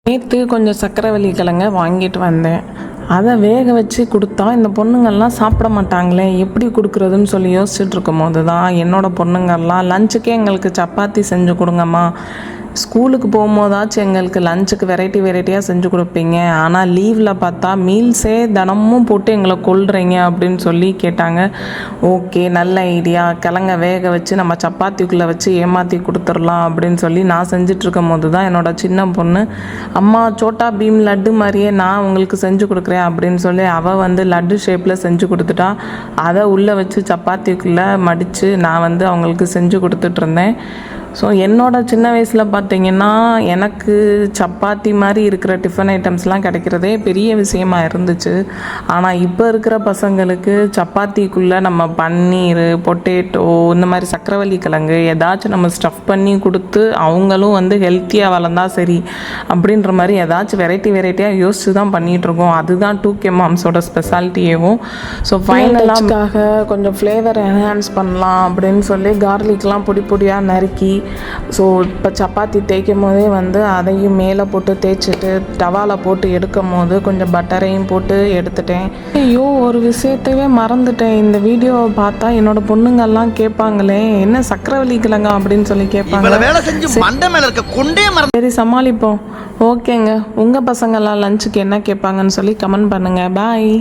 நேற்று கொஞ்சம் சக்கரவள்ளி கிழங்க வாங்கிட்டு வந்தேன். அதை வேக வச்சு கொடுத்தா இந்த பொண்ணுங்கள்லாம் சாப்பிட மாட்டாங்களே, எப்படி கொடுக்குறதுன்னு சொல்லி யோசிச்சுட்டு இருக்கும் போது தான் என்னோடய பொண்ணுங்கள்லாம் லஞ்சுக்கே எங்களுக்கு சப்பாத்தி செஞ்சு கொடுங்கம்மா, ஸ்கூலுக்கு போகும்போதாச்சும் எங்களுக்கு லஞ்சுக்கு வெரைட்டியாக செஞ்சு கொடுப்பீங்க, ஆனால் லீவில் பார்த்தா மீல்ஸே தினமும் போட்டு எங்களை கொல்றீங்க அப்படின்னு சொல்லி கேட்டாங்க. ஓகே, நல்ல ஐடியா, கிழங்க வேக வச்சு நம்ம சப்பாத்திக்குள்ளே வச்சு ஏமாற்றி கொடுத்துடலாம் அப்படின்னு சொல்லி நான் செஞ்சிட்ருக்கும் போது தான் என்னோடய சின்ன பொண்ணு, அம்மா சோட்டா பீம் லட்டு மாதிரியே நான் உங்களுக்கு செஞ்சு கொடுக்குறேன் அப்படின்னு சொல்லி அவள் வந்து லட்டு ஷேப்பில் செஞ்சு கொடுத்துட்டா. அதை உள்ளே வச்சு சப்பாத்திக்குள்ளே மடித்து நான் வந்து அவங்களுக்கு செஞ்சு கொடுத்துட்ருந்தேன். ஸோ என்னோடய சின்ன வயசில் பார்த்திங்கன்னா எனக்கு சப்பாத்தி மாதிரி இருக்கிற டிஃபன் ஐட்டம்ஸ்லாம் கிடைக்கிறதே பெரிய விஷயமா இருந்துச்சு. ஆனால் இப்போ இருக்கிற பசங்களுக்கு சப்பாத்திக்குள்ளே நம்ம பன்னீர், பொட்டேட்டோ, இந்த மாதிரி சக்கரவள்ளி கிழங்கு ஏதாச்சும் நம்ம ஸ்டஃப் பண்ணி கொடுத்து அவங்களும் வந்து ஹெல்த்தியாக வளர்ந்தா சரி அப்படின்ற மாதிரி ஏதாச்சும் வெரைட்டியாக யோசிச்சு தான் பண்ணிகிட்ருக்கோம். அதுதான் 2K மாம்ஸோட ஸ்பெஷாலிட்டியேவும். ஸோ ஃபைனலாக கொஞ்சம் ஃப்ளேவர் என்ஹான்ஸ் பண்ணலாம் அப்படின்னு சொல்லி கார்லிக்லாம் பொடியாக நறுக்கி, ஸோ இப்போ சப்பாத்தி தேய்க்கும் போதே வந்து அதையும் மேலே போட்டு தேய்ச்சிட்டு டவாவில் போட்டு எடுக்கும் போது கொஞ்சம் பட்டரையும் போட்டு எடுத்துட்டேன். ஐயோ, ஒரு விஷயத்தையே மறந்துட்டேன். இந்த வீடியோவை பார்த்தா என்னோட பொண்ணுங்கள்லாம் கேட்பாங்களே, என்ன சக்கரவள்ளி கிழங்கா அப்படின்னு சொல்லி கேட்பாங்க. சரி, சமாளிப்போம். ஓகேங்க, உங்கள் பசங்கள்லாம் லஞ்சுக்கு என்ன கேட்பாங்கன்னு சொல்லி கமெண்ட் பண்ணுங்கள். பாய்.